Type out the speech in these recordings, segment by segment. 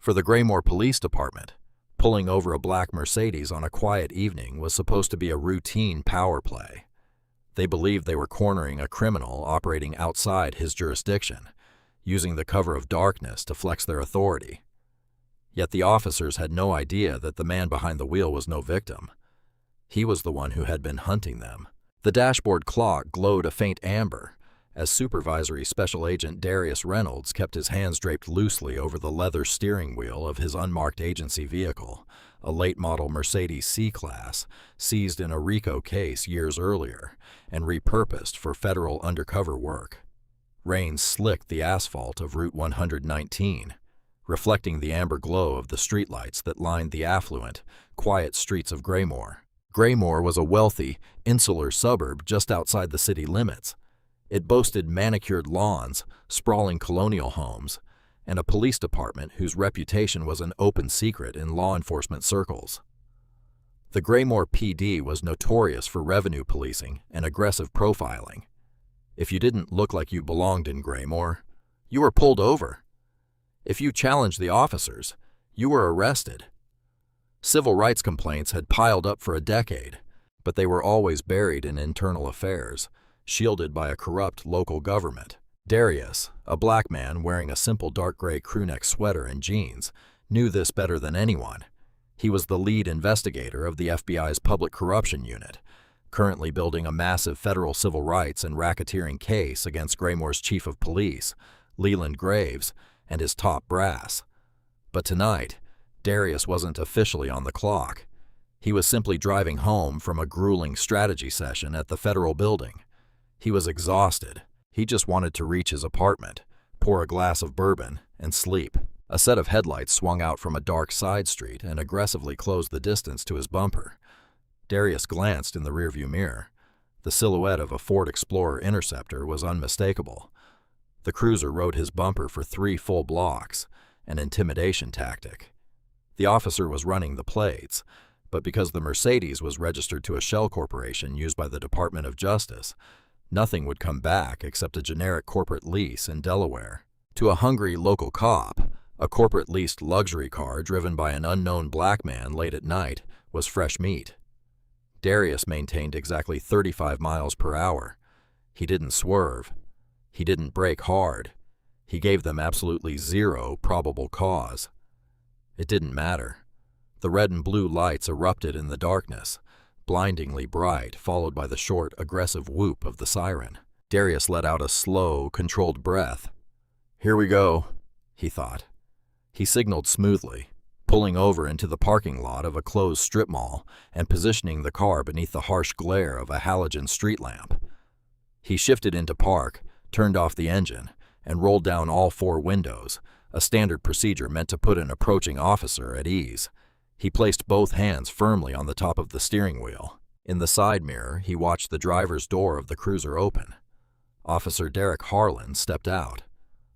For the Graymore Police Department, pulling over a black Mercedes on a quiet evening was supposed to be a routine power play. They believed they were cornering a criminal operating outside his jurisdiction, using the cover of darkness to flex their authority. Yet the officers had no idea that the man behind the wheel was no victim. He was the one who had been hunting them. The dashboard clock glowed a faint amber as Supervisory Special Agent Darius Reynolds kept his hands draped loosely over the leather steering wheel of his unmarked agency vehicle, a late-model Mercedes C-Class, seized in a RICO case years earlier and repurposed for federal undercover work. Rain slicked the asphalt of Route 119, reflecting the amber glow of the streetlights that lined the affluent, quiet streets of Graymore. Graymore was a wealthy, insular suburb just outside the city limits. It boasted manicured lawns, sprawling colonial homes, and a police department whose reputation was an open secret in law enforcement circles. The Graymore PD was notorious for revenue policing and aggressive profiling. If you didn't look like you belonged in Graymore, you were pulled over. If you challenged the officers, you were arrested. Civil rights complaints had piled up for a decade, but they were always buried in internal affairs, shielded by a corrupt local government. Darius, a black man wearing a simple dark gray crewneck sweater and jeans, knew this better than anyone. He was the lead investigator of the FBI's Public Corruption Unit, currently building a massive federal civil rights and racketeering case against Graymore's chief of police, Leland Graves, and his top brass. But tonight, Darius wasn't officially on the clock. He was simply driving home from a grueling strategy session at the federal building. He was exhausted. He just wanted to reach his apartment, pour a glass of bourbon, and sleep. A set of headlights swung out from a dark side street and aggressively closed the distance to his bumper. Darius glanced in the rearview mirror. The silhouette of a Ford Explorer Interceptor was unmistakable. The cruiser rode his bumper for 3 full blocks, an intimidation tactic. The officer was running the plates, but because the Mercedes was registered to a shell corporation used by the Department of Justice, nothing would come back except a generic corporate lease in Delaware. To a hungry local cop, a corporate-leased luxury car driven by an unknown black man late at night was fresh meat. Darius maintained exactly 35 miles per hour. He didn't swerve. He didn't brake hard. He gave them absolutely zero probable cause. It didn't matter. The red and blue lights erupted in the darkness, blindingly bright, followed by the short, aggressive whoop of the siren. Darius let out a slow, controlled breath. "Here we go," he thought. He signaled smoothly, pulling over into the parking lot of a closed strip mall and positioning the car beneath the harsh glare of a halogen street lamp. He shifted into park, turned off the engine, and rolled down all 4 windows, a standard procedure meant to put an approaching officer at ease. He placed both hands firmly on the top of the steering wheel. In the side mirror, he watched the driver's door of the cruiser open. Officer Derek Harlan stepped out.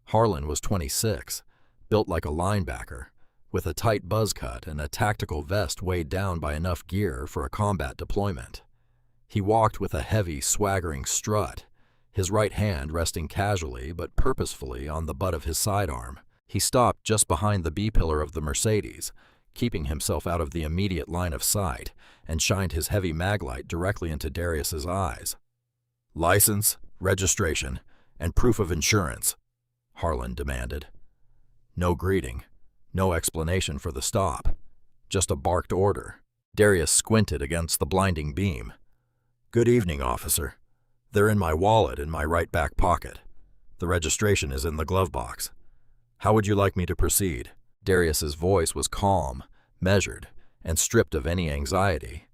Harlan was 26, built like a linebacker, with a tight buzz cut and a tactical vest weighed down by enough gear for a combat deployment. He walked with a heavy, swaggering strut, his right hand resting casually but purposefully on the butt of his sidearm. He stopped just behind the B-pillar of the Mercedes, keeping himself out of the immediate line of sight, and shined his heavy maglite directly into Darius's eyes. "License, registration, and proof of insurance," Harlan demanded. No greeting, no explanation for the stop, just a barked order. Darius squinted against the blinding beam. "Good evening, officer. They're in my wallet in my right back pocket. The registration is in the glove box. How would you like me to proceed?" Darius's voice was calm, measured, and stripped of any anxiety.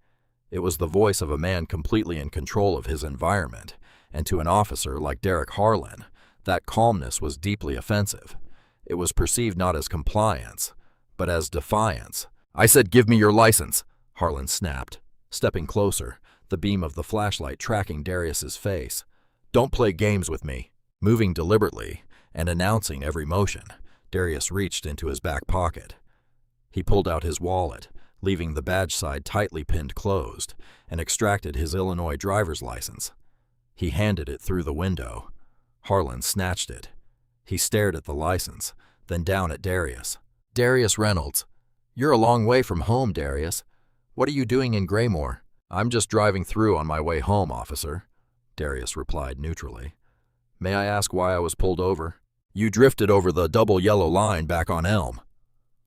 It was the voice of a man completely in control of his environment, and to an officer like Derek Harlan, that calmness was deeply offensive. It was perceived not as compliance, but as defiance. "I said give me your license," Harlan snapped, stepping closer, the beam of the flashlight tracking Darius's face. "Don't play games with me." Moving deliberately and announcing every motion, Darius reached into his back pocket. He pulled out his wallet, leaving the badge side tightly pinned closed, and extracted his Illinois driver's license. He handed it through the window. Harlan snatched it. He stared at the license, then down at Darius. Darius Reynolds. You're a long way from home, Darius. What are you doing in Graymore? I'm just driving through on my way home, officer, Darius replied neutrally. May I ask why I was pulled over? You drifted over the double yellow line back on Elm,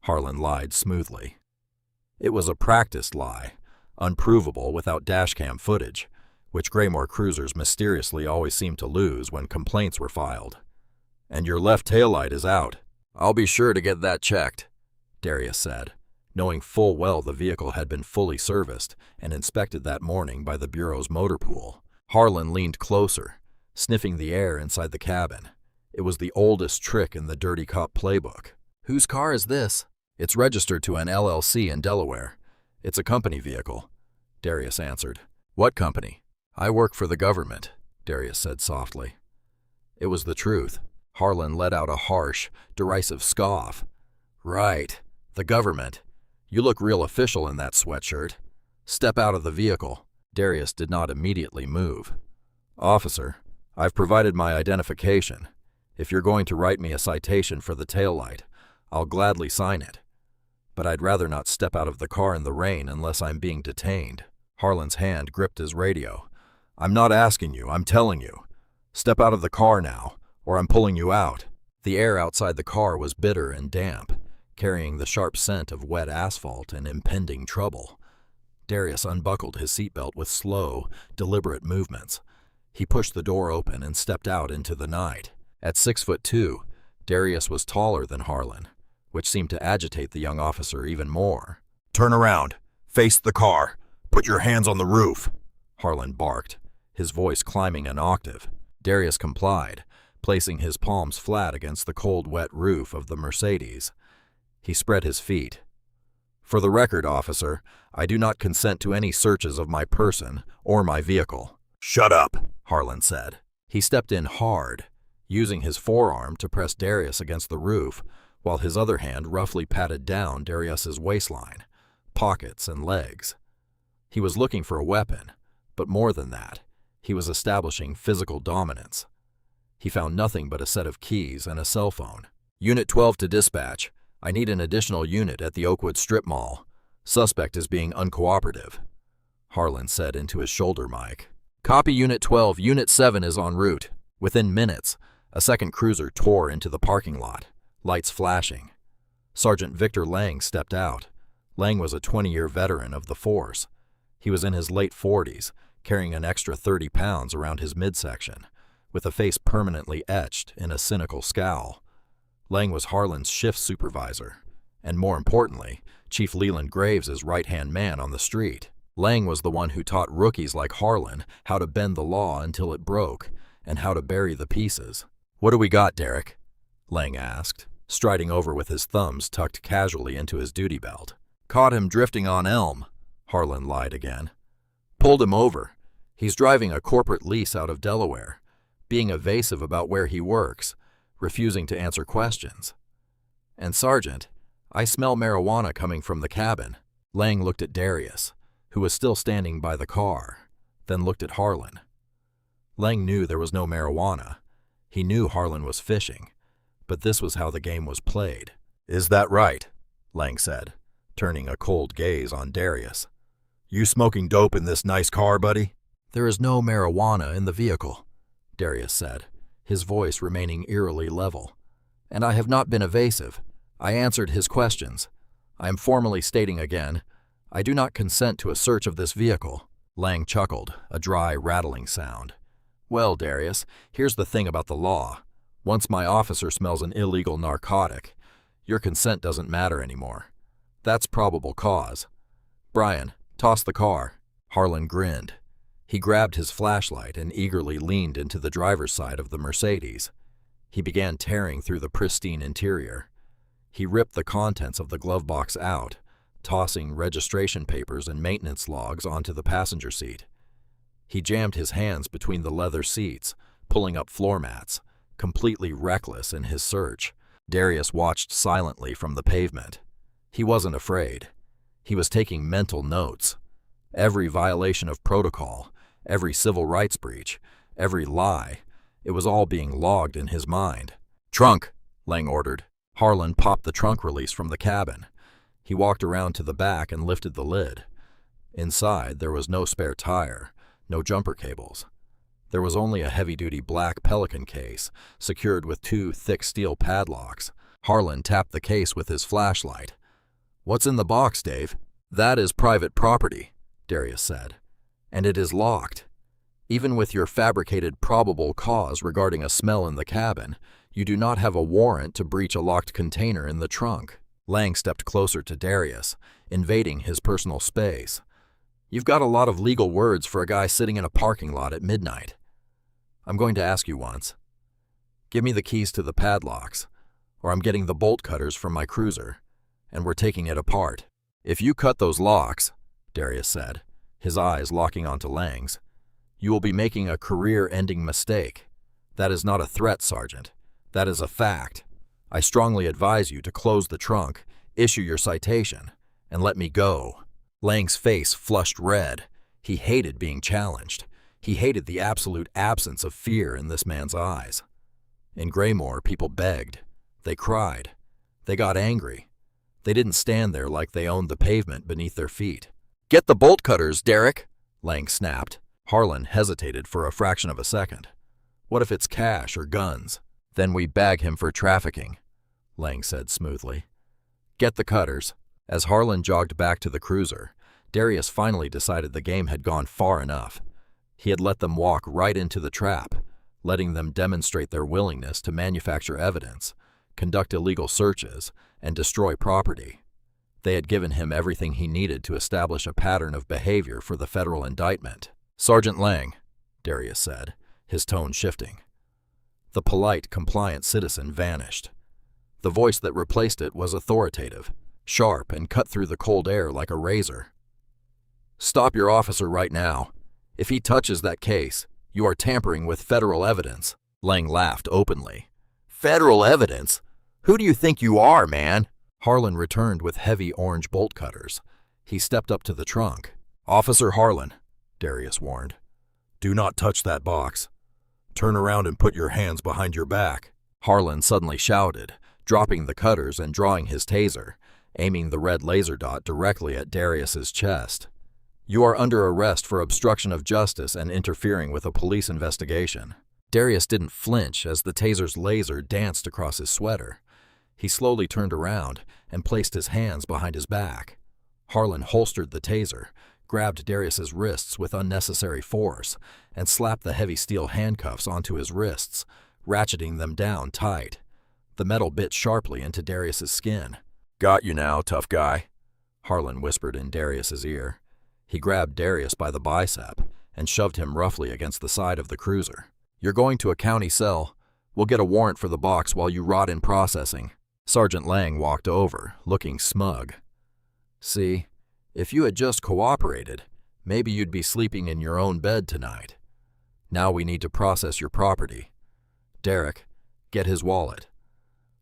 Harlan lied smoothly. It was a practiced lie, unprovable without dashcam footage, which Graymore cruisers mysteriously always seemed to lose when complaints were filed. And your left taillight is out. I'll be sure to get that checked, Darius said, knowing full well the vehicle had been fully serviced and inspected that morning by the Bureau's motor pool. Harlan leaned closer, sniffing the air inside the cabin. It was the oldest trick in the dirty cop playbook. Whose car is this? It's registered to an LLC in Delaware. It's a company vehicle, Darius answered. What company? I work for the government, Darius said softly. It was the truth. Harlan let out a harsh, derisive scoff. Right, the government. You look real official in that sweatshirt. Step out of the vehicle. Darius did not immediately move. Officer, I've provided my identification. If you're going to write me a citation for the taillight, I'll gladly sign it. But I'd rather not step out of the car in the rain unless I'm being detained. Harlan's hand gripped his radio. I'm not asking you, I'm telling you. Step out of the car now, or I'm pulling you out. The air outside the car was bitter and damp, carrying the sharp scent of wet asphalt and impending trouble. Darius unbuckled his seatbelt with slow, deliberate movements. He pushed the door open and stepped out into the night. At 6'2", Darius was taller than Harlan, which seemed to agitate the young officer even more. Turn around. Face the car. Put your hands on the roof, Harlan barked, his voice climbing an octave. Darius complied, placing his palms flat against the cold, wet roof of the Mercedes. He spread his feet. For the record, officer, I do not consent to any searches of my person or my vehicle. Shut up, Harlan said. He stepped in hard, using his forearm to press Darius against the roof, while his other hand roughly patted down Darius's waistline, pockets, and legs. He was looking for a weapon, but more than that, he was establishing physical dominance. He found nothing but a set of keys and a cell phone. Unit 12 to dispatch. I need an additional unit at the Oakwood Strip Mall. Suspect is being uncooperative, Harlan said into his shoulder mic. Copy Unit 12. Unit 7 is en route. Within minutes, a second cruiser tore into the parking lot, lights flashing. Sergeant Victor Lang stepped out. Lang was a 20-year veteran of the force. He was in his late 40s, carrying an extra 30 pounds around his midsection, with a face permanently etched in a cynical scowl. Lang was Harlan's shift supervisor, and more importantly, Chief Leland Graves' right-hand man on the street. Lang was the one who taught rookies like Harlan how to bend the law until it broke, and how to bury the pieces. What do we got, Derek? Lang asked, striding over with his thumbs tucked casually into his duty belt. Caught him drifting on Elm, Harlan lied again. Pulled him over. He's driving a corporate lease out of Delaware, being evasive about where he works, refusing to answer questions. And Sergeant, I smell marijuana coming from the cabin. Lang looked at Darius, who was still standing by the car, then looked at Harlan. Lang knew there was no marijuana. He knew Harlan was fishing, but this was how the game was played. Is that right? Lang said, turning a cold gaze on Darius. You smoking dope in this nice car, buddy? There is no marijuana in the vehicle, Darius said, his voice remaining eerily level. And I have not been evasive. I answered his questions. I am formally stating again, I do not consent to a search of this vehicle. Lang chuckled, a dry, rattling sound. Well, Darius, here's the thing about the law. Once my officer smells an illegal narcotic, your consent doesn't matter anymore. That's probable cause. Brian, toss the car. Harlan grinned. He grabbed his flashlight and eagerly leaned into the driver's side of the Mercedes. He began tearing through the pristine interior. He ripped the contents of the glove box out, tossing registration papers and maintenance logs onto the passenger seat. He jammed his hands between the leather seats, pulling up floor mats, completely reckless in his search. Darius watched silently from the pavement. He wasn't afraid. He was taking mental notes. Every violation of protocol, every civil rights breach, every lie, it was all being logged in his mind. Trunk, Lang ordered. Harlan popped the trunk release from the cabin. He walked around to the back and lifted the lid. Inside, there was no spare tire, no jumper cables. There was only a heavy-duty black Pelican case, secured with 2 thick steel padlocks. Harlan tapped the case with his flashlight. "What's in the box, Dave?" "That is private property," Darius said, "and it is locked. Even with your fabricated probable cause regarding a smell in the cabin, you do not have a warrant to breach a locked container in the trunk." Lang stepped closer to Darius, invading his personal space. "You've got a lot of legal words for a guy sitting in a parking lot at midnight. I'm going to ask you once. Give me the keys to the padlocks, or I'm getting the bolt cutters from my cruiser, and we're taking it apart." "If you cut those locks," Darius said, his eyes locking onto Lang's, "you will be making a career-ending mistake. That is not a threat, Sergeant. That is a fact. I strongly advise you to close the trunk, issue your citation, and let me go." Lang's face flushed red. He hated being challenged. He hated the absolute absence of fear in this man's eyes. In Graymore, people begged. They cried. They got angry. They didn't stand there like they owned the pavement beneath their feet. "Get the bolt cutters, Derek," Lang snapped. Harlan hesitated for a fraction of a second. "What if it's cash or guns?" "Then we bag him for trafficking," Lang said smoothly. "Get the cutters." As Harlan jogged back to the cruiser, Darius finally decided the game had gone far enough. He had let them walk right into the trap, letting them demonstrate their willingness to manufacture evidence, conduct illegal searches, and destroy property. They had given him everything he needed to establish a pattern of behavior for the federal indictment. "Sergeant Lang," Darius said, his tone shifting. The polite, compliant citizen vanished. The voice that replaced it was authoritative, sharp, and cut through the cold air like a razor. "Stop your officer right now. If he touches that case, you are tampering with federal evidence." Lang laughed openly. "Federal evidence? Who do you think you are, man?" Harlan returned with heavy orange bolt cutters. He stepped up to the trunk. "Officer Harlan," Darius warned, "do not touch that box. Turn around and put your hands behind your back." Harlan suddenly shouted, dropping the cutters and drawing his taser, aiming the red laser dot directly at Darius's chest. "You are under arrest for obstruction of justice and interfering with a police investigation." Darius didn't flinch as the taser's laser danced across his sweater. He slowly turned around and placed his hands behind his back. Harlan holstered the taser, grabbed Darius's wrists with unnecessary force, and slapped the heavy steel handcuffs onto his wrists, ratcheting them down tight. The metal bit sharply into Darius's skin. "Got you now, tough guy," Harlan whispered in Darius's ear. He grabbed Darius by the bicep and shoved him roughly against the side of the cruiser. "You're going to a county cell. We'll get a warrant for the box while you rot in processing." Sergeant Lang walked over, looking smug. "See, if you had just cooperated, maybe you'd be sleeping in your own bed tonight. Now we need to process your property. Derek, get his wallet.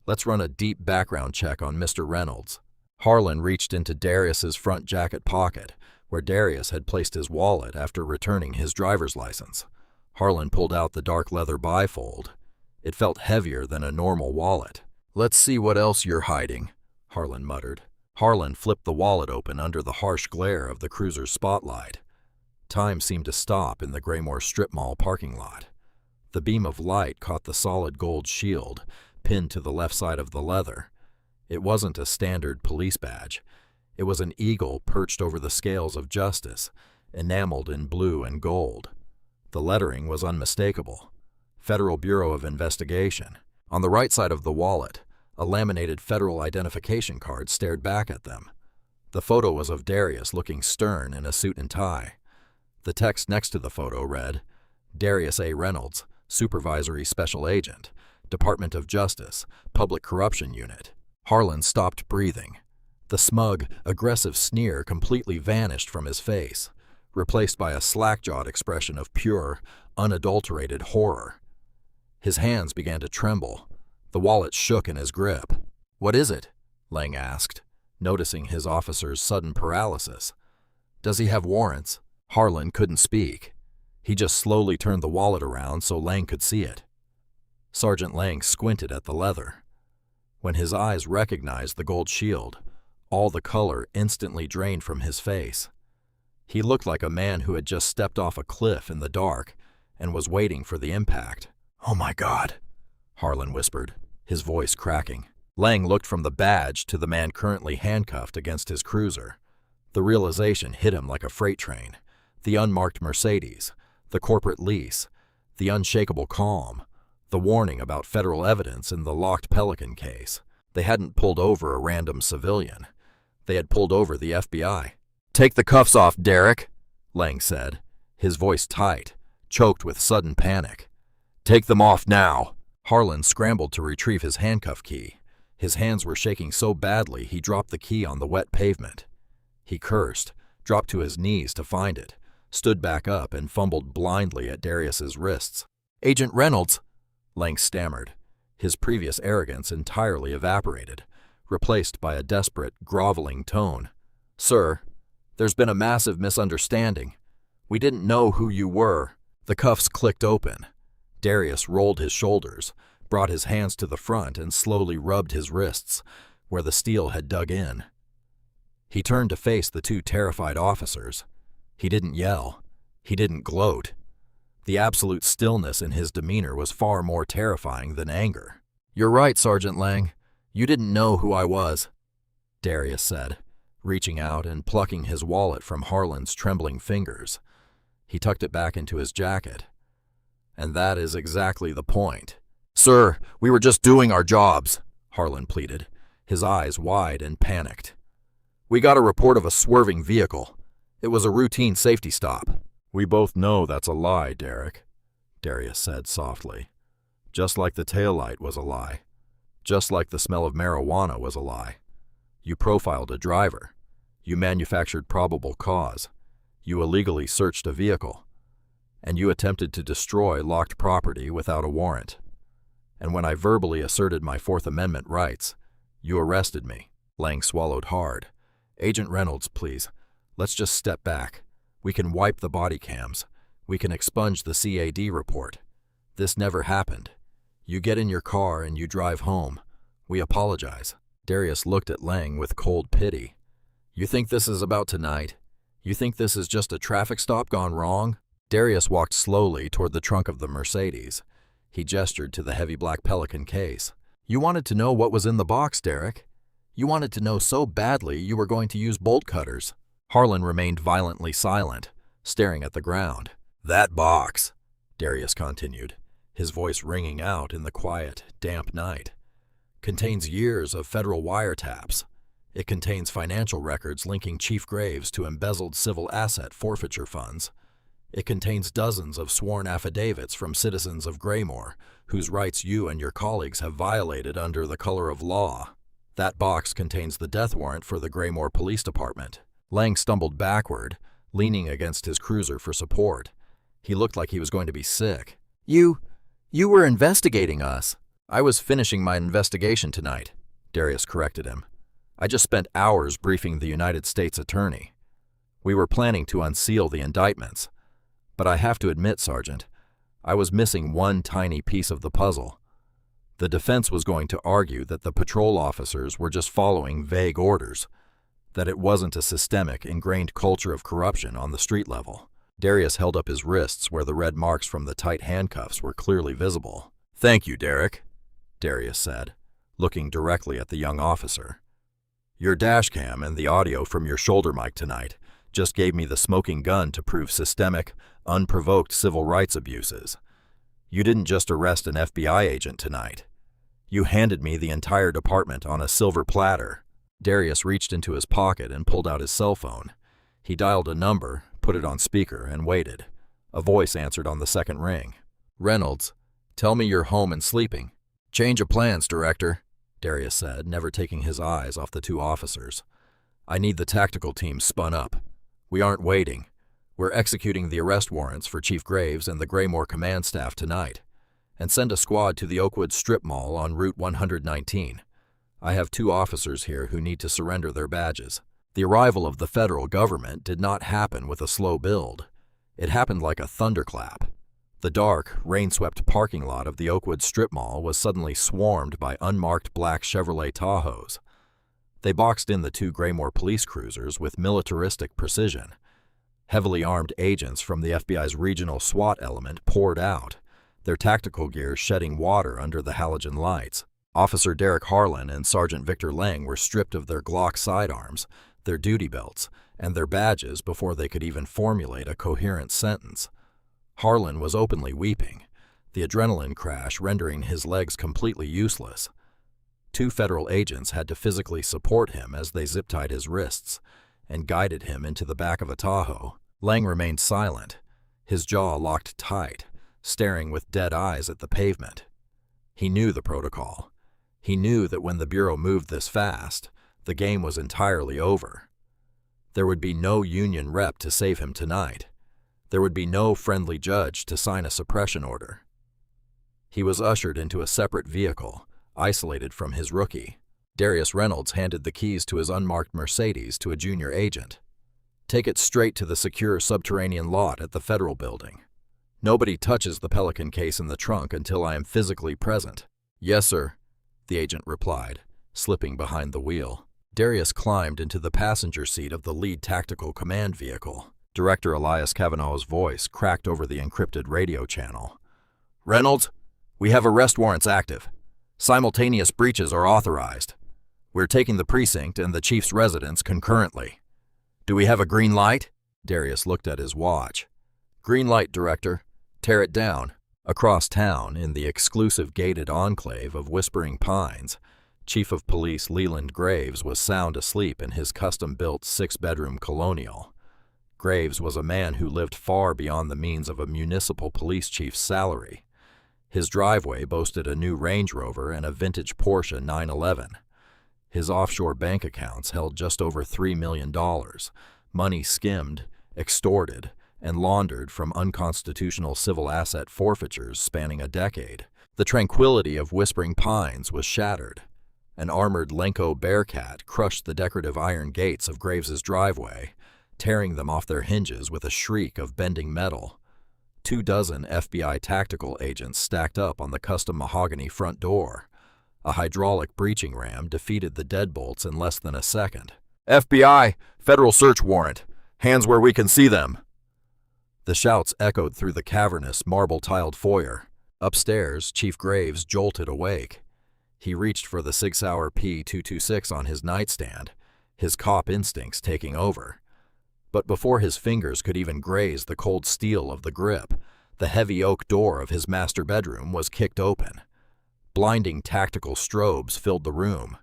Let's run a deep background check on Mr. Reynolds." Harlan reached into Darius's front jacket pocket, where Darius had placed his wallet after returning his driver's license. Harlan pulled out the dark leather bifold. It felt heavier than a normal wallet. "Let's see what else you're hiding," Harlan muttered. Harlan flipped the wallet open under the harsh glare of the cruiser's spotlight. Time seemed to stop in the Graymore strip mall parking lot. The beam of light caught the solid gold shield, pinned to the left side of the leather. It wasn't a standard police badge. It was an eagle perched over the scales of justice, enameled in blue and gold. The lettering was unmistakable. Federal Bureau of Investigation. On the right side of the wallet, a laminated federal identification card stared back at them. The photo was of Darius looking stern in a suit and tie. The text next to the photo read, "Darius A. Reynolds, Supervisory Special Agent, Department of Justice, Public Corruption Unit." Harlan stopped breathing. The smug, aggressive sneer completely vanished from his face, replaced by a slack-jawed expression of pure, unadulterated horror. His hands began to tremble. The wallet shook in his grip. "What is it?" Lang asked, noticing his officer's sudden paralysis. "Does he have warrants?" Harlan couldn't speak. He just slowly turned the wallet around so Lang could see it. Sergeant Lang squinted at the leather. When his eyes recognized the gold shield, all the color instantly drained from his face. He looked like a man who had just stepped off a cliff in the dark and was waiting for the impact. "Oh my God," Harlan whispered, his voice cracking. Lang looked from the badge to the man currently handcuffed against his cruiser. The realization hit him like a freight train. The unmarked Mercedes, the corporate lease, the unshakable calm, the warning about federal evidence in the locked Pelican case. They hadn't pulled over a random civilian. They had pulled over the FBI. "Take the cuffs off, Derek," Lang said, his voice tight, choked with sudden panic. "Take them off now." Harlan scrambled to retrieve his handcuff key. His hands were shaking so badly he dropped the key on the wet pavement. He cursed, dropped to his knees to find it, stood back up and fumbled blindly at Darius's wrists. "Agent Reynolds," Lang stammered, his previous arrogance entirely evaporated, replaced by a desperate, groveling tone. "Sir, there's been a massive misunderstanding. We didn't know who you were." The cuffs clicked open. Darius rolled his shoulders, brought his hands to the front and slowly rubbed his wrists, where the steel had dug in. He turned to face the two terrified officers. He didn't yell. He didn't gloat. The absolute stillness in his demeanor was far more terrifying than anger. "You're right, Sergeant Lang. You didn't know who I was," Darius said, reaching out and plucking his wallet from Harlan's trembling fingers. He tucked it back into his jacket. "And that is exactly the point." "Sir, we were just doing our jobs," Harlan pleaded, his eyes wide and panicked. "We got a report of a swerving vehicle. It was a routine safety stop." "We both know that's a lie, Derek," Darius said softly. "Just like the taillight was a lie. Just like the smell of marijuana was a lie. You profiled a driver. You manufactured probable cause. You illegally searched a vehicle. And you attempted to destroy locked property without a warrant. And when I verbally asserted my Fourth Amendment rights, you arrested me." Lang swallowed hard. "Agent Reynolds, please, let's just step back. We can wipe the body cams. We can expunge the CAD report. This never happened. You get in your car and you drive home. We apologize." Darius looked at Lang with cold pity. "You think this is about tonight? You think this is just a traffic stop gone wrong?" Darius walked slowly toward the trunk of the Mercedes. He gestured to the heavy black Pelican case. "You wanted to know what was in the box, Derek. You wanted to know so badly you were going to use bolt cutters." Harlan remained violently silent, staring at the ground. "That box," Darius continued, his voice ringing out in the quiet, damp night, "contains years of federal wiretaps. It contains financial records linking Chief Graves to embezzled civil asset forfeiture funds. It contains dozens of sworn affidavits from citizens of Graymore, whose rights you and your colleagues have violated under the color of law. That box contains the death warrant for the Graymore Police Department." Lang stumbled backward, leaning against his cruiser for support. He looked like he was going to be sick. You were investigating us." "I was finishing my investigation tonight," Darius corrected him. "I just spent hours briefing the United States Attorney. We were planning to unseal the indictments. But I have to admit, Sergeant, I was missing one tiny piece of the puzzle. The defense was going to argue that the patrol officers were just following vague orders, that it wasn't a systemic, ingrained culture of corruption on the street level." Darius held up his wrists where the red marks from the tight handcuffs were clearly visible. "Thank you, Derek," Darius said, looking directly at the young officer. "Your dash cam and the audio from your shoulder mic tonight just gave me the smoking gun to prove systemic, unprovoked civil rights abuses. You didn't just arrest an FBI agent tonight. You handed me the entire department on a silver platter." Darius reached into his pocket and pulled out his cell phone. He dialed a number, put it on speaker, and waited. A voice answered on the second ring. "Reynolds, tell me you're home and sleeping." "Change of plans, Director," Darius said, never taking his eyes off the two officers. "I need the tactical team spun up. We aren't waiting. We're executing the arrest warrants for Chief Graves and the Graymore command staff tonight. And send a squad to the Oakwood Strip Mall on Route 119. I have 2 officers here who need to surrender their badges." The arrival of the federal government did not happen with a slow build. It happened like a thunderclap. The dark, rain-swept parking lot of the Oakwood Strip Mall was suddenly swarmed by unmarked black Chevrolet Tahoes. They boxed in the two Graymore police cruisers with militaristic precision. Heavily armed agents from the FBI's regional SWAT element poured out, their tactical gear shedding water under the halogen lights. Officer Derek Harlan and Sergeant Victor Lang were stripped of their Glock sidearms, their duty belts, and their badges before they could even formulate a coherent sentence. Harlan was openly weeping, the adrenaline crash rendering his legs completely useless. Two federal agents had to physically support him as they zip-tied his wrists and guided him into the back of a Tahoe. Lang remained silent, his jaw locked tight, staring with dead eyes at the pavement. He knew the protocol. He knew that when the Bureau moved this fast, the game was entirely over. There would be no union rep to save him tonight. There would be no friendly judge to sign a suppression order. He was ushered into a separate vehicle, isolated from his rookie. Darius Reynolds handed the keys to his unmarked Mercedes to a junior agent. "Take it straight to the secure subterranean lot at the federal building. Nobody touches the Pelican case in the trunk until I am physically present." "Yes, sir," the agent replied, slipping behind the wheel. Darius climbed into the passenger seat of the lead tactical command vehicle. Director Elias Kavanaugh's voice cracked over the encrypted radio channel. "Reynolds, we have arrest warrants active. Simultaneous breaches are authorized. We're taking the precinct and the chief's residence concurrently. Do we have a green light?" Darius looked at his watch. "Green light, Director. Tear it down." Across town, in the exclusive gated enclave of Whispering Pines, Chief of Police Leland Graves was sound asleep in his custom-built 6-bedroom colonial. Graves was a man who lived far beyond the means of a municipal police chief's salary. His driveway boasted a new Range Rover and a vintage Porsche 911. His offshore bank accounts held just over $3 million, money skimmed, extorted, and laundered from unconstitutional civil asset forfeitures spanning a decade. The tranquility of Whispering Pines was shattered. An armored Lenko Bearcat crushed the decorative iron gates of Graves's driveway, tearing them off their hinges with a shriek of bending metal. 24 FBI tactical agents stacked up on the custom mahogany front door. A hydraulic breaching ram defeated the deadbolts in less than a second. "FBI, federal search warrant. Hands where we can see them." The shouts echoed through the cavernous, marble-tiled foyer. Upstairs, Chief Graves jolted awake. He reached for the 6-hour P226 on his nightstand, his cop instincts taking over. But before his fingers could even graze the cold steel of the grip, the heavy oak door of his master bedroom was kicked open. Blinding tactical strobes filled the room.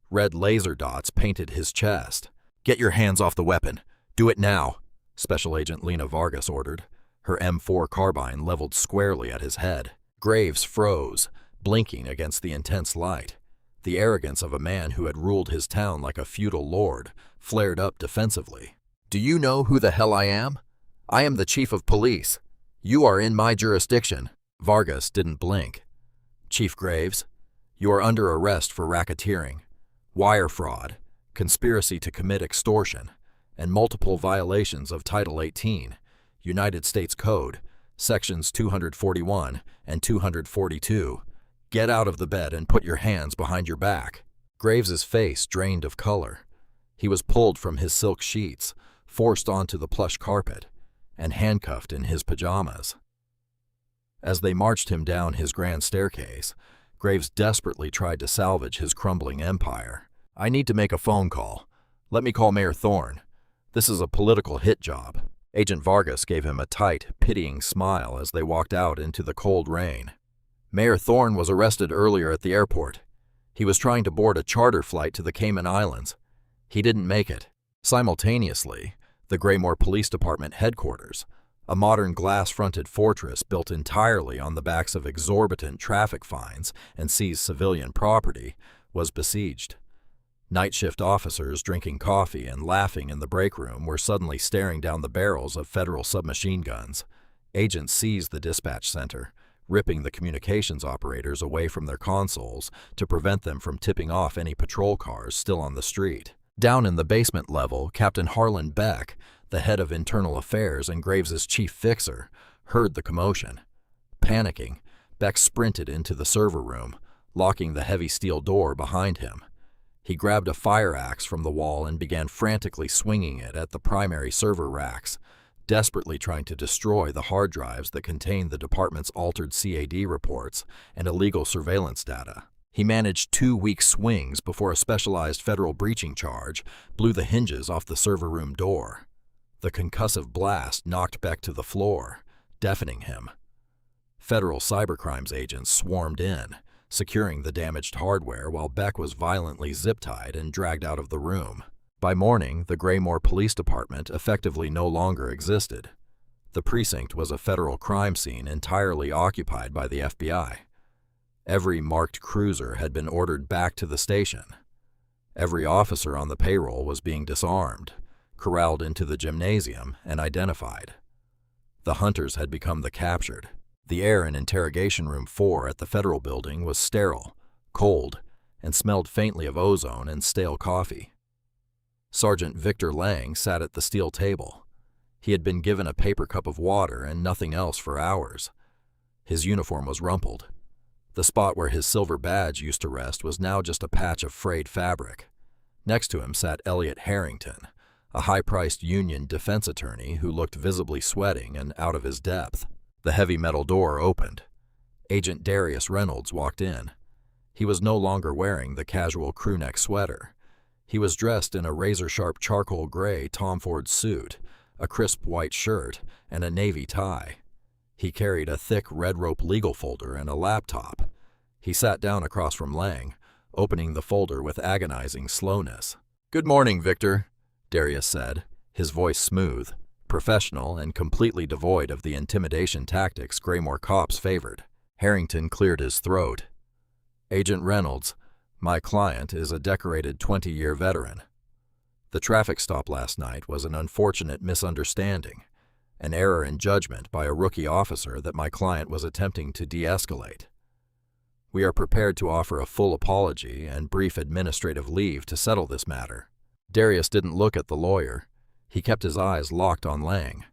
Red laser dots painted his chest. "Get your hands off the weapon. Do it now," Special Agent Lena Vargas ordered, her M4 carbine leveled squarely at his head. Graves froze, blinking against the intense light. The arrogance of a man who had ruled his town like a feudal lord flared up defensively. "Do you know who the hell I am? I am the chief of police. You are in my jurisdiction." Vargas didn't blink. "Chief Graves, you are under arrest for racketeering, wire fraud, conspiracy to commit extortion, and multiple violations of Title 18, United States Code, Sections 241 and 242. Get out of the bed and put your hands behind your back." Graves's face drained of color. He was pulled from his silk sheets, forced onto the plush carpet, and handcuffed in his pajamas. As they marched him down his grand staircase, Graves desperately tried to salvage his crumbling empire. "I need to make a phone call. Let me call Mayor Thorne. This is a political hit job." Agent Vargas gave him a tight, pitying smile as they walked out into the cold rain. "Mayor Thorne was arrested earlier at the airport. He was trying to board a charter flight to the Cayman Islands. He didn't make it." Simultaneously, the Graymore Police Department headquarters, a modern glass-fronted fortress built entirely on the backs of exorbitant traffic fines and seized civilian property, was besieged. Night shift officers drinking coffee and laughing in the break room were suddenly staring down the barrels of federal submachine guns. Agents seized the dispatch center, ripping the communications operators away from their consoles to prevent them from tipping off any patrol cars still on the street. Down in the basement level, Captain Harlan Beck, the head of internal affairs and Graves's chief fixer, heard the commotion. Panicking, Beck sprinted into the server room, locking the heavy steel door behind him. He grabbed a fire axe from the wall and began frantically swinging it at the primary server racks, desperately trying to destroy the hard drives that contained the department's altered CAD reports and illegal surveillance data. He managed 2 weak swings before a specialized federal breaching charge blew the hinges off the server room door. The concussive blast knocked Beck to the floor, deafening him. Federal cybercrimes agents swarmed in, securing the damaged hardware while Beck was violently zip-tied and dragged out of the room. By morning, the Graymore Police Department effectively no longer existed. The precinct was a federal crime scene entirely occupied by the FBI. Every marked cruiser had been ordered back to the station. Every officer on the payroll was being disarmed, corralled into the gymnasium, and identified. The hunters had become the captured. The air in Interrogation Room 4 at the federal building was sterile, cold, and smelled faintly of ozone and stale coffee. Sergeant Victor Lang sat at the steel table. He had been given a paper cup of water and nothing else for hours. His uniform was rumpled. The spot where his silver badge used to rest was now just a patch of frayed fabric. Next to him sat Elliot Harrington, a high-priced union defense attorney who looked visibly sweating and out of his depth. The heavy metal door opened. Agent Darius Reynolds walked in. He was no longer wearing the casual crewneck sweater. He was dressed in a razor-sharp charcoal gray Tom Ford suit, a crisp white shirt, and a navy tie. He carried a thick red rope legal folder and a laptop. He sat down across from Lang, opening the folder with agonizing slowness. "Good morning, Victor," Darius said, his voice smooth, professional, and completely devoid of the intimidation tactics Graymore cops favored. Harrington cleared his throat. "Agent Reynolds, my client is a decorated 20-year veteran. The traffic stop last night was an unfortunate misunderstanding, an error in judgment by a rookie officer that my client was attempting to de-escalate. We are prepared to offer a full apology and brief administrative leave to settle this matter." Darius didn't look at the lawyer. He kept his eyes locked on Lang.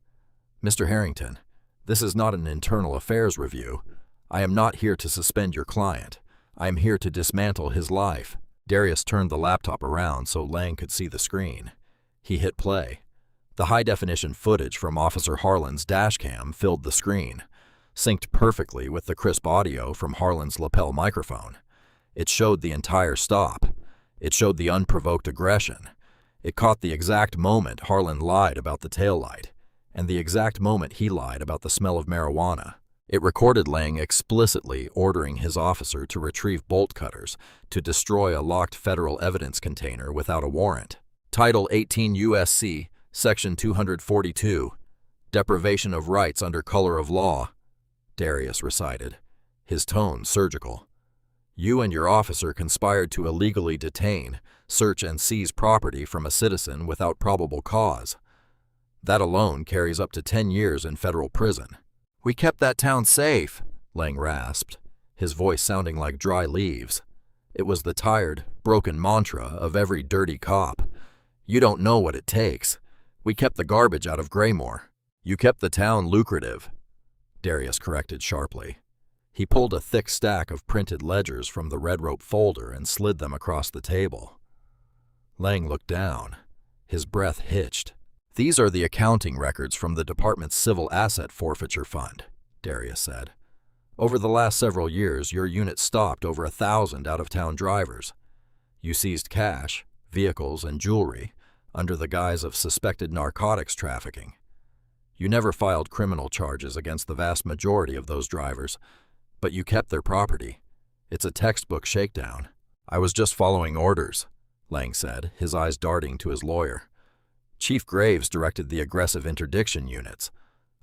"Mr. Harrington, this is not an internal affairs review. I am not here to suspend your client. I am here to dismantle his life." Darius turned the laptop around so Lang could see the screen. He hit play. The high-definition footage from Officer Harlan's dashcam filled the screen, synced perfectly with the crisp audio from Harlan's lapel microphone. It showed the entire stop. It showed the unprovoked aggression. It caught the exact moment Harlan lied about the taillight, and the exact moment he lied about the smell of marijuana. It recorded Lang explicitly ordering his officer to retrieve bolt cutters to destroy a locked federal evidence container without a warrant. Title 18 U.S.C., Section 242, Deprivation of Rights under Color of Law, Darius recited, his tone surgical. "You and your officer conspired to illegally detain, search, and seize property from a citizen without probable cause. That alone carries up to 10 years in federal prison." "We kept that town safe," Lang rasped, his voice sounding like dry leaves. It was the tired, broken mantra of every dirty cop. "You don't know what it takes. We kept the garbage out of Graymore." "You kept the town lucrative," Darius corrected sharply. He pulled a thick stack of printed ledgers from the red rope folder and slid them across the table. Lang looked down. His breath hitched. "These are the accounting records from the department's Civil Asset Forfeiture Fund," Darius said. "Over the last several years, your unit stopped over 1,000 out-of-town drivers. You seized cash, vehicles, and jewelry under the guise of suspected narcotics trafficking. You never filed criminal charges against the vast majority of those drivers, but you kept their property. It's a textbook shakedown." "I was just following orders," Lang said, his eyes darting to his lawyer. "Chief Graves directed the aggressive interdiction units.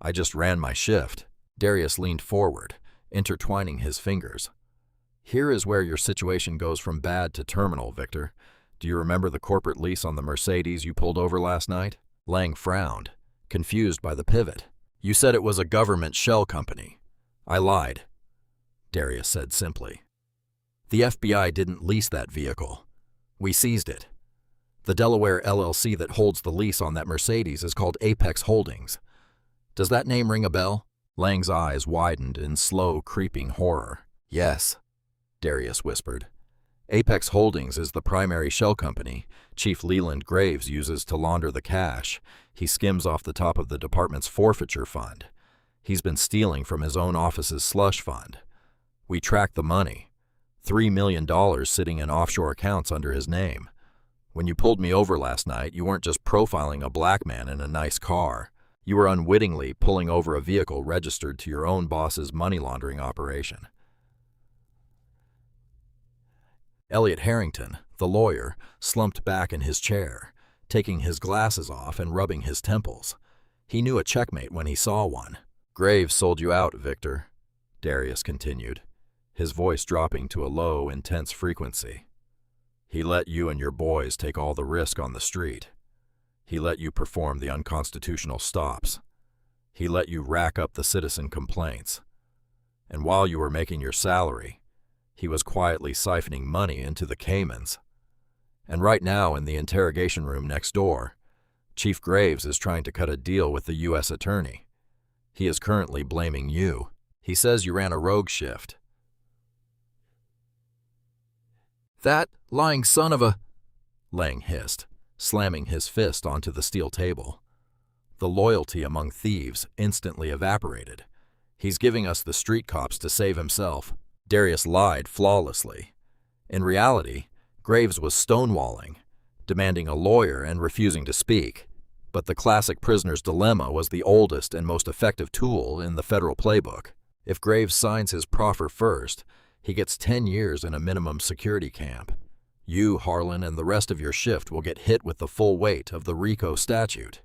I just ran my shift." Darius leaned forward, intertwining his fingers. "Here is where your situation goes from bad to terminal, Victor. Do you remember the corporate lease on the Mercedes you pulled over last night?" Lang frowned, confused by the pivot. "You said it was a government shell company." "I lied," Darius said simply. "The FBI didn't lease that vehicle. We seized it. The Delaware LLC that holds the lease on that Mercedes is called Apex Holdings. Does that name ring a bell?" Lang's eyes widened in slow, creeping horror. Yes, Darius whispered. Apex Holdings is the primary shell company Chief Leland Graves uses to launder the cash he skims off the top of the department's forfeiture fund. He's been stealing from his own office's slush fund. We tracked the money. $3 million sitting in offshore accounts under his name. When you pulled me over last night, you weren't just profiling a black man in a nice car. You were unwittingly pulling over a vehicle registered to your own boss's money laundering operation. Elliot Harrington, the lawyer, slumped back in his chair, taking his glasses off and rubbing his temples. He knew a checkmate when he saw one. Graves sold you out, Victor, Darius continued, his voice dropping to a low, intense frequency. He let you and your boys take all the risk on the street. He let you perform the unconstitutional stops. He let you rack up the citizen complaints. And while you were making your salary, he was quietly siphoning money into the Caymans. And right now in the interrogation room next door, Chief Graves is trying to cut a deal with the U.S. attorney. He is currently blaming you. He says you ran a rogue shift. That lying son of a... Lang hissed, slamming his fist onto the steel table. The loyalty among thieves instantly evaporated. He's giving us the street cops to save himself. Darius lied flawlessly. In reality, Graves was stonewalling, demanding a lawyer and refusing to speak. But the classic prisoner's dilemma was the oldest and most effective tool in the federal playbook. If Graves signs his proffer first, he gets 10 years in a minimum security camp. You, Harlan, and the rest of your shift will get hit with the full weight of the RICO statute.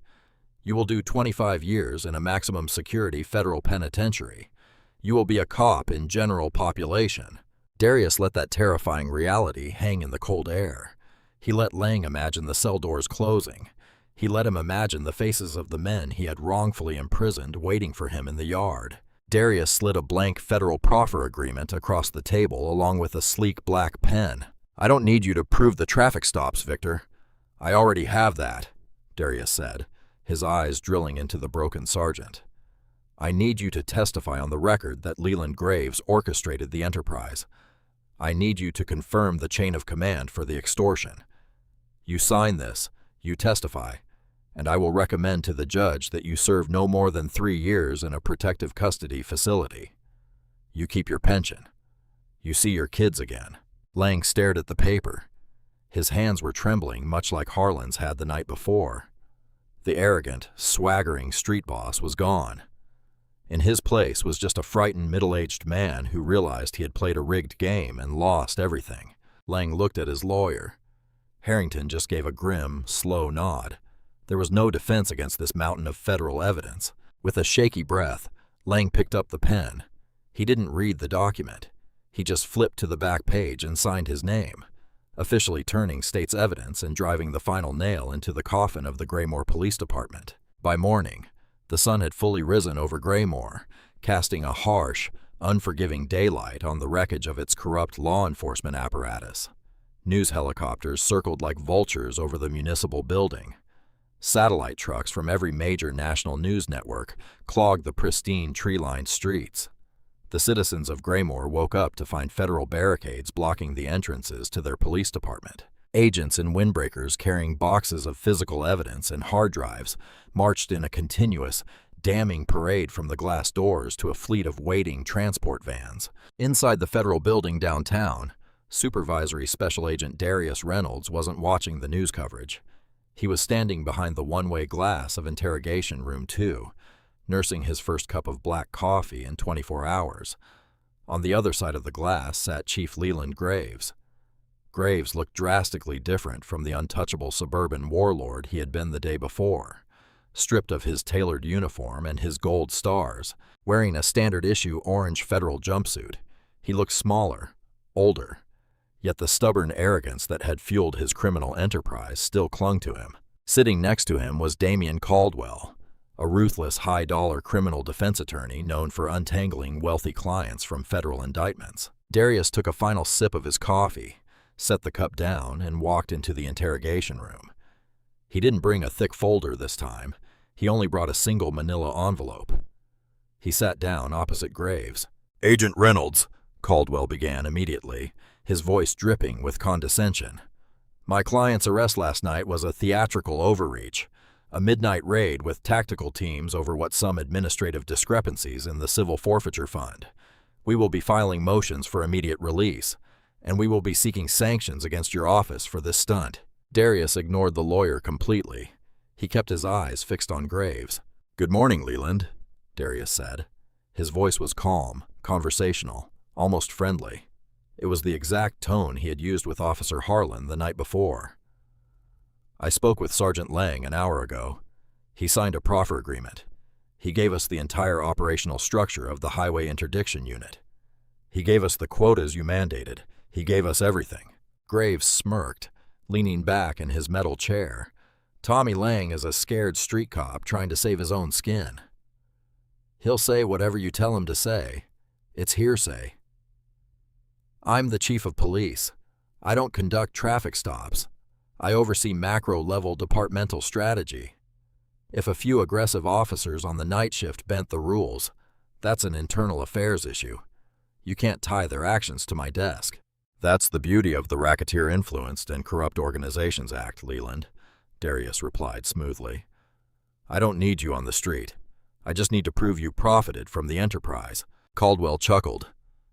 You will do 25 years in a maximum security federal penitentiary. You will be a cop in general population. Darius let that terrifying reality hang in the cold air. He let Lang imagine the cell doors closing. He let him imagine the faces of the men he had wrongfully imprisoned waiting for him in the yard. Darius slid a blank federal proffer agreement across the table along with a sleek black pen. I don't need you to prove the traffic stops, Victor. I already have that, Darius said, his eyes drilling into the broken sergeant. I need you to testify on the record that Leland Graves orchestrated the enterprise. I need you to confirm the chain of command for the extortion. You sign this, you testify, and I will recommend to the judge that you serve no more than 3 years in a protective custody facility. You keep your pension. You see your kids again. Lang stared at the paper. His hands were trembling much like Harlan's had the night before. The arrogant, swaggering street boss was gone. In his place was just a frightened middle-aged man who realized he had played a rigged game and lost everything. Lang looked at his lawyer. Harrington just gave a grim, slow nod. There was no defense against this mountain of federal evidence. With a shaky breath, Lang picked up the pen. He didn't read the document. He just flipped to the back page and signed his name, officially turning state's evidence and driving the final nail into the coffin of the Graymore Police Department. By morning, the sun had fully risen over Graymore, casting a harsh, unforgiving daylight on the wreckage of its corrupt law enforcement apparatus. News helicopters circled like vultures over the municipal building. Satellite trucks from every major national news network clogged the pristine tree-lined streets. The citizens of Graymore woke up to find federal barricades blocking the entrances to their police department. Agents in windbreakers carrying boxes of physical evidence and hard drives marched in a continuous, damning parade from the glass doors to a fleet of waiting transport vans. Inside the federal building downtown, Supervisory Special Agent Darius Reynolds wasn't watching the news coverage. He was standing behind the one-way glass of Interrogation Room 2, nursing his first cup of black coffee in 24 hours. On the other side of the glass sat Chief Leland Graves. Graves looked drastically different from the untouchable suburban warlord he had been the day before. Stripped of his tailored uniform and his gold stars, wearing a standard-issue orange federal jumpsuit, he looked smaller, older. Yet the stubborn arrogance that had fueled his criminal enterprise still clung to him. Sitting next to him was Damian Caldwell, a ruthless high-dollar criminal defense attorney known for untangling wealthy clients from federal indictments. Darius took a final sip of his coffee, set the cup down, and walked into the interrogation room. He didn't bring a thick folder this time. He only brought a single manila envelope. He sat down opposite Graves. "Agent Reynolds," Caldwell began immediately, his voice dripping with condescension. "My client's arrest last night was a theatrical overreach, a midnight raid with tactical teams over some administrative discrepancies in the civil forfeiture fund. We will be filing motions for immediate release, and we will be seeking sanctions against your office for this stunt." Darius ignored the lawyer completely. He kept his eyes fixed on Graves. "Good morning, Leland," Darius said. His voice was calm, conversational, almost friendly. It was the exact tone he had used with Officer Harlan the night before. "I spoke with Sergeant Lang an hour ago. He signed a proffer agreement. He gave us the entire operational structure of the Highway Interdiction Unit. He gave us the quotas you mandated. He gave us everything." Graves smirked, leaning back in his metal chair. Tommy Lang is a scared street cop trying to save his own skin. He'll say whatever you tell him to say. It's hearsay. "I'm the chief of police. I don't conduct traffic stops. I oversee macro-level departmental strategy. If a few aggressive officers on the night shift bent the rules, that's an internal affairs issue. You can't tie their actions to my desk." "That's the beauty of the Racketeer-Influenced and Corrupt Organizations Act, Leland," Darius replied smoothly. "I don't need you on the street. I just need to prove you profited from the enterprise." Caldwell chuckled.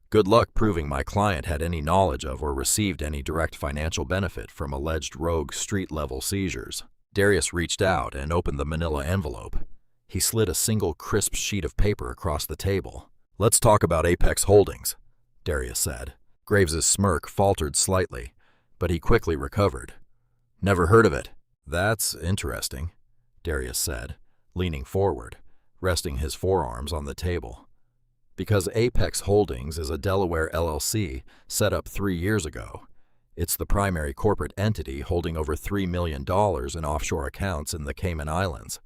"Good luck proving my client had any knowledge of or received any direct financial benefit from alleged rogue street-level seizures." Darius reached out and opened the manila envelope. He slid a single crisp sheet of paper across the table. "Let's talk about Apex Holdings," Darius said. Graves's smirk faltered slightly, but he quickly recovered. "Never heard of it." "That's interesting," Darius said, leaning forward, resting his forearms on the table. "Because Apex Holdings is a Delaware LLC set up 3 years ago. It's the primary corporate entity holding over $3 million in offshore accounts in the Cayman Islands.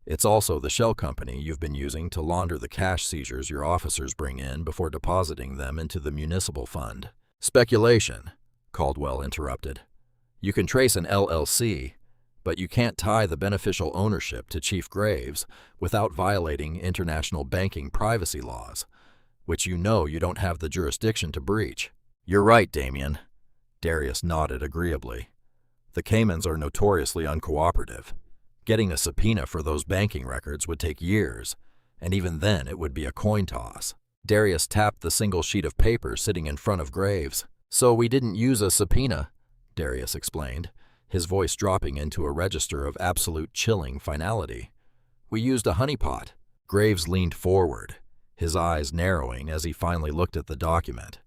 It's also the shell company you've been using to launder the cash seizures your officers bring in before depositing them into the municipal fund." "Speculation," Caldwell interrupted. "You can trace an LLC, but you can't tie the beneficial ownership to Chief Graves without violating international banking privacy laws, which you don't have the jurisdiction to breach." "You're right, Damien." Darius nodded agreeably. "The Caymans are notoriously uncooperative. Getting a subpoena for those banking records would take years, and even then it would be a coin toss." Darius tapped the single sheet of paper sitting in front of Graves. "So we didn't use a subpoena," Darius explained, his voice dropping into a register of absolute chilling finality. "We used a honeypot." Graves leaned forward, his eyes narrowing as he finally looked at the document.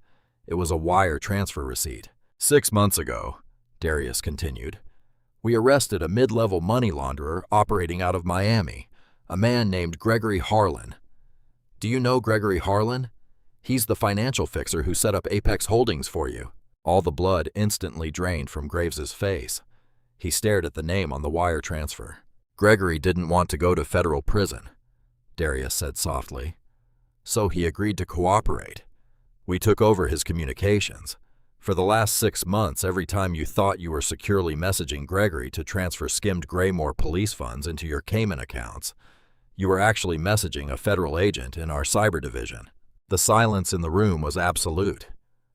It was a wire transfer receipt. "6 months ago," Darius continued, "we arrested a mid-level money launderer operating out of Miami, a man named Gregory Harlan. Do you know Gregory Harlan? He's the financial fixer who set up Apex Holdings for you." All the blood instantly drained from Graves's face. He stared at the name on the wire transfer. "Gregory didn't want to go to federal prison," Darius said softly. "So he agreed to cooperate. We took over his communications. For the last 6 months, every time you thought you were securely messaging Gregory to transfer skimmed Graymore police funds into your Cayman accounts, you were actually messaging a federal agent in our cyber division." The silence in the room was absolute.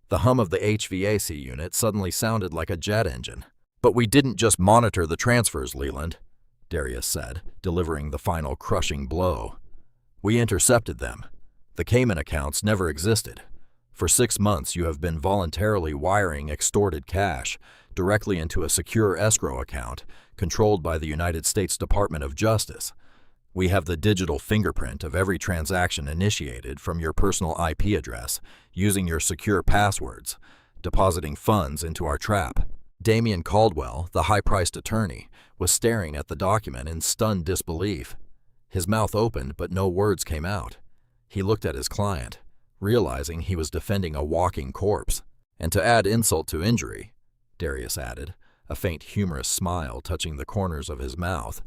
The hum of the HVAC unit suddenly sounded like a jet engine. "But we didn't just monitor the transfers, Leland," Darius said, delivering the final crushing blow. "We intercepted them. The Cayman accounts never existed. For 6 months, you have been voluntarily wiring extorted cash directly into a secure escrow account controlled by the United States Department of Justice. We have the digital fingerprint of every transaction initiated from your personal IP address using your secure passwords, depositing funds into our trap." Damien Caldwell, the high-priced attorney, was staring at the document in stunned disbelief. His mouth opened, but no words came out. He looked at his client, realizing he was defending a walking corpse. "And to add insult to injury," Darius added, a faint humorous smile touching the corners of his mouth,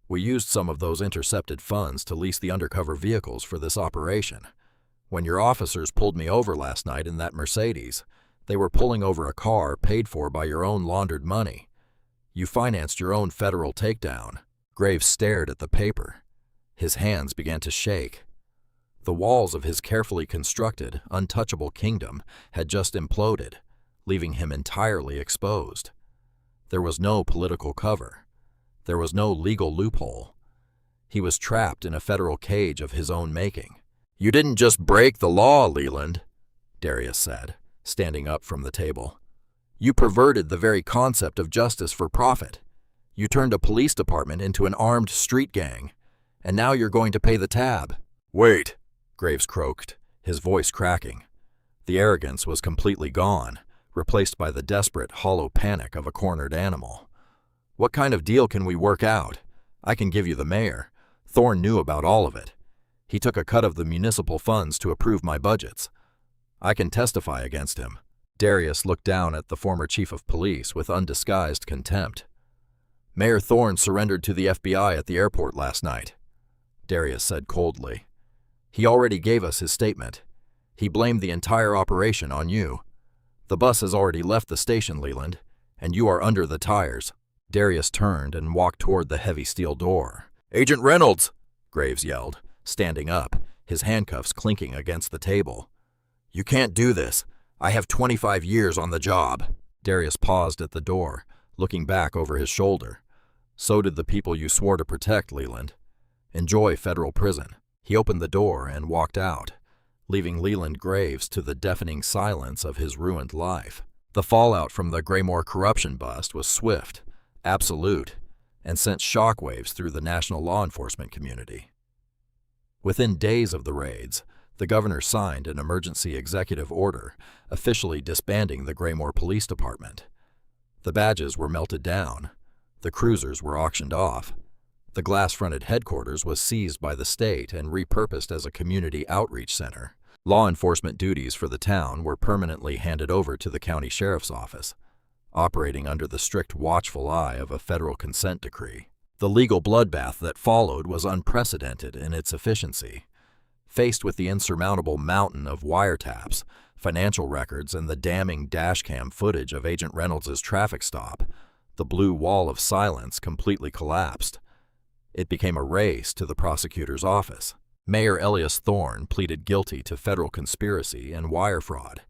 "we used some of those intercepted funds to lease the undercover vehicles for this operation. When your officers pulled me over last night in that Mercedes, they were pulling over a car paid for by your own laundered money. You financed your own federal takedown." Graves stared at the paper. His hands began to shake. The walls of his carefully constructed, untouchable kingdom had just imploded, leaving him entirely exposed. There was no political cover. There was no legal loophole. He was trapped in a federal cage of his own making. "You didn't just break the law, Leland," Darius said, standing up from the table. "You perverted the very concept of justice for profit. You turned a police department into an armed street gang, and now you're going to pay the tab." "Wait," Graves croaked, his voice cracking. The arrogance was completely gone, replaced by the desperate, hollow panic of a cornered animal. "What kind of deal can we work out? I can give you the mayor. Thorne knew about all of it. He took a cut of the municipal funds to approve my budgets. I can testify against him." Darius looked down at the former chief of police with undisguised contempt. "Mayor Thorne surrendered to the FBI at the airport last night," Darius said coldly. "He already gave us his statement. He blamed the entire operation on you. The bus has already left the station, Leland, and you are under the tires." Darius turned and walked toward the heavy steel door. "Agent Reynolds!" Graves yelled, standing up, his handcuffs clinking against the table. "You can't do this. I have 25 years on the job." Darius paused at the door, looking back over his shoulder. "So did the people you swore to protect, Leland. Enjoy federal prison." He opened the door and walked out, leaving Leland Graves to the deafening silence of his ruined life. The fallout from the Graymore corruption bust was swift, absolute, and sent shockwaves through the national law enforcement community. Within days of the raids, the governor signed an emergency executive order officially disbanding the Graymore Police Department. The badges were melted down. The cruisers were auctioned off. The glass-fronted headquarters was seized by the state and repurposed as a community outreach center. Law enforcement duties for the town were permanently handed over to the county sheriff's office, operating under the strict watchful eye of a federal consent decree. The legal bloodbath that followed was unprecedented in its efficiency. Faced with the insurmountable mountain of wiretaps, financial records, and the damning dashcam footage of Agent Reynolds' traffic stop, the blue wall of silence completely collapsed. It became a race to the prosecutor's office. Mayor Elias Thorne pleaded guilty to federal conspiracy and wire fraud.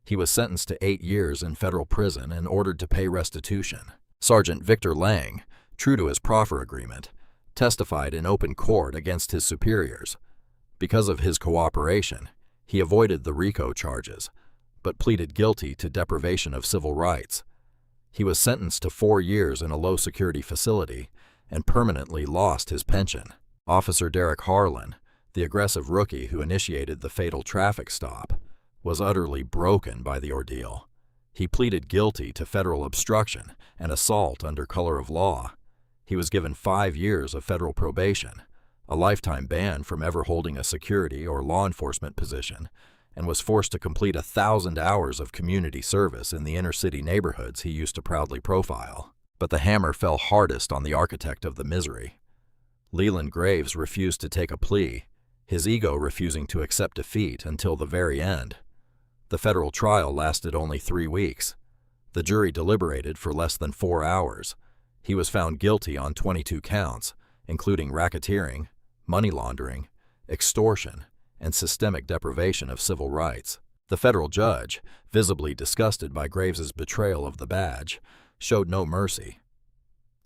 He was sentenced to 8 years in federal prison and ordered to pay restitution. Sergeant Victor Lang, true to his proffer agreement, testified in open court against his superiors. Because of his cooperation, he avoided the RICO charges, but pleaded guilty to deprivation of civil rights. He was sentenced to 4 years in a low-security facility and permanently lost his pension. Officer Derek Harlan, the aggressive rookie who initiated the fatal traffic stop, was utterly broken by the ordeal. He pleaded guilty to federal obstruction and assault under color of law. He was given 5 years of federal probation, a lifetime ban from ever holding a security or law enforcement position, and was forced to complete 1,000 hours of community service in the inner-city neighborhoods he used to proudly profile. But the hammer fell hardest on the architect of the misery. Leland Graves refused to take a plea, his ego refusing to accept defeat until the very end. The federal trial lasted only 3 weeks. The jury deliberated for less than 4 hours. He was found guilty on 22 counts, including racketeering, money laundering, extortion, and systemic deprivation of civil rights. The federal judge, visibly disgusted by Graves's betrayal of the badge, showed no mercy.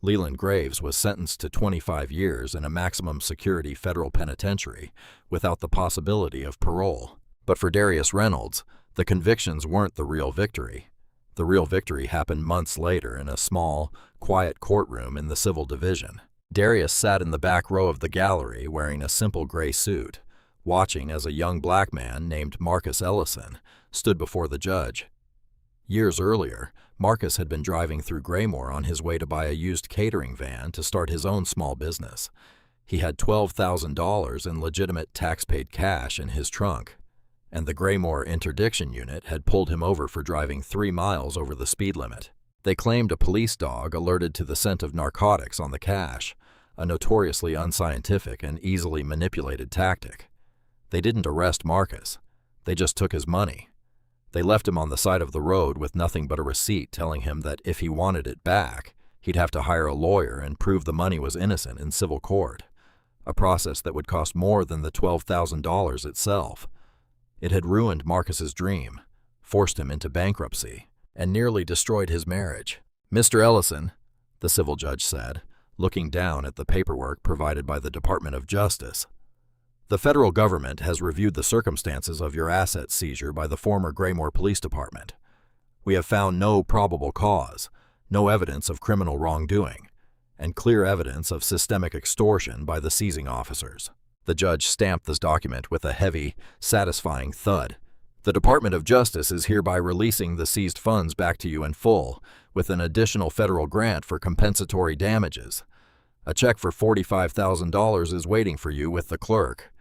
Leland Graves was sentenced to 25 years in a maximum security federal penitentiary without the possibility of parole. But for Darius Reynolds, the convictions weren't the real victory. The real victory happened months later in a small, quiet courtroom in the civil division. Darius sat in the back row of the gallery wearing a simple gray suit, watching as a young black man named Marcus Ellison stood before the judge. Years earlier, Marcus had been driving through Graymore on his way to buy a used catering van to start his own small business. He had $12,000 in legitimate tax-paid cash in his trunk, and the Graymore interdiction unit had pulled him over for driving 3 miles over the speed limit. They claimed a police dog alerted to the scent of narcotics on the cash, a notoriously unscientific and easily manipulated tactic. They didn't arrest Marcus. They just took his money. They left him on the side of the road with nothing but a receipt telling him that if he wanted it back, he'd have to hire a lawyer and prove the money was innocent in civil court. a process that would cost more than the $12,000 itself. It had ruined Marcus's dream, forced him into bankruptcy, and nearly destroyed his marriage. "Mr. Ellison," the civil judge said, looking down at the paperwork provided by the Department of Justice, "the federal government has reviewed the circumstances of your asset seizure by the former Graymore Police Department. We have found no probable cause, no evidence of criminal wrongdoing, and clear evidence of systemic extortion by the seizing officers." The judge stamped this document with a heavy, satisfying thud. "The Department of Justice is hereby releasing the seized funds back to you in full, with an additional federal grant for compensatory damages. A check for $45,000 is waiting for you with the clerk.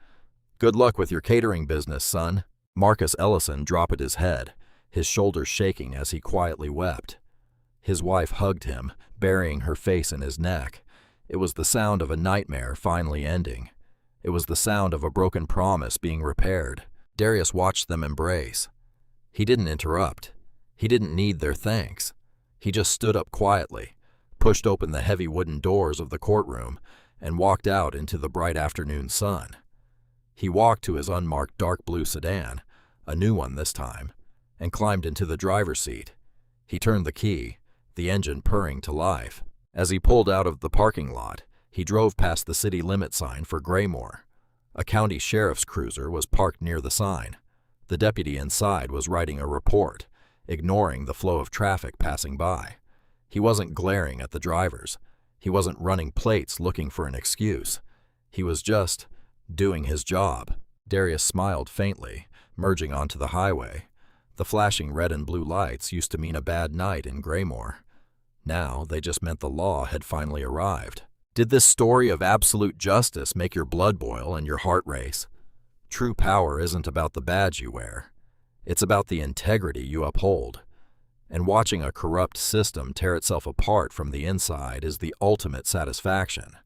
Good luck with your catering business, son." Marcus Ellison dropped his head, his shoulders shaking as he quietly wept. His wife hugged him, burying her face in his neck. It was the sound of a nightmare finally ending. It was the sound of a broken promise being repaired. Darius watched them embrace. He didn't interrupt. He didn't need their thanks. He just stood up quietly, pushed open the heavy wooden doors of the courtroom, and walked out into the bright afternoon sun. He walked to his unmarked dark blue sedan, a new one this time, and climbed into the driver's seat. He turned the key, the engine purring to life. As he pulled out of the parking lot, he drove past the city limit sign for Graymore. A county sheriff's cruiser was parked near the sign. The deputy inside was writing a report, ignoring the flow of traffic passing by. He wasn't glaring at the drivers. He wasn't running plates looking for an excuse. He was just doing his job. Darius smiled faintly, merging onto the highway. The flashing red and blue lights used to mean a bad night in Graymore. Now they just meant the law had finally arrived. Did this story of absolute justice make your blood boil and your heart race? True power isn't about the badge you wear. It's about the integrity you uphold. And watching a corrupt system tear itself apart from the inside is the ultimate satisfaction.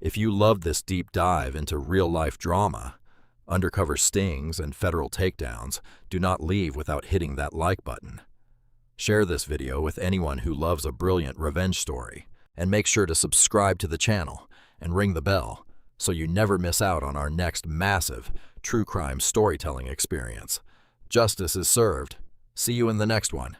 If you love this deep dive into real-life drama, undercover stings, and federal takedowns, do not leave without hitting that like button. Share this video with anyone who loves a brilliant revenge story, and make sure to subscribe to the channel and ring the bell so you never miss out on our next massive true crime storytelling experience. Justice is served. See you in the next one.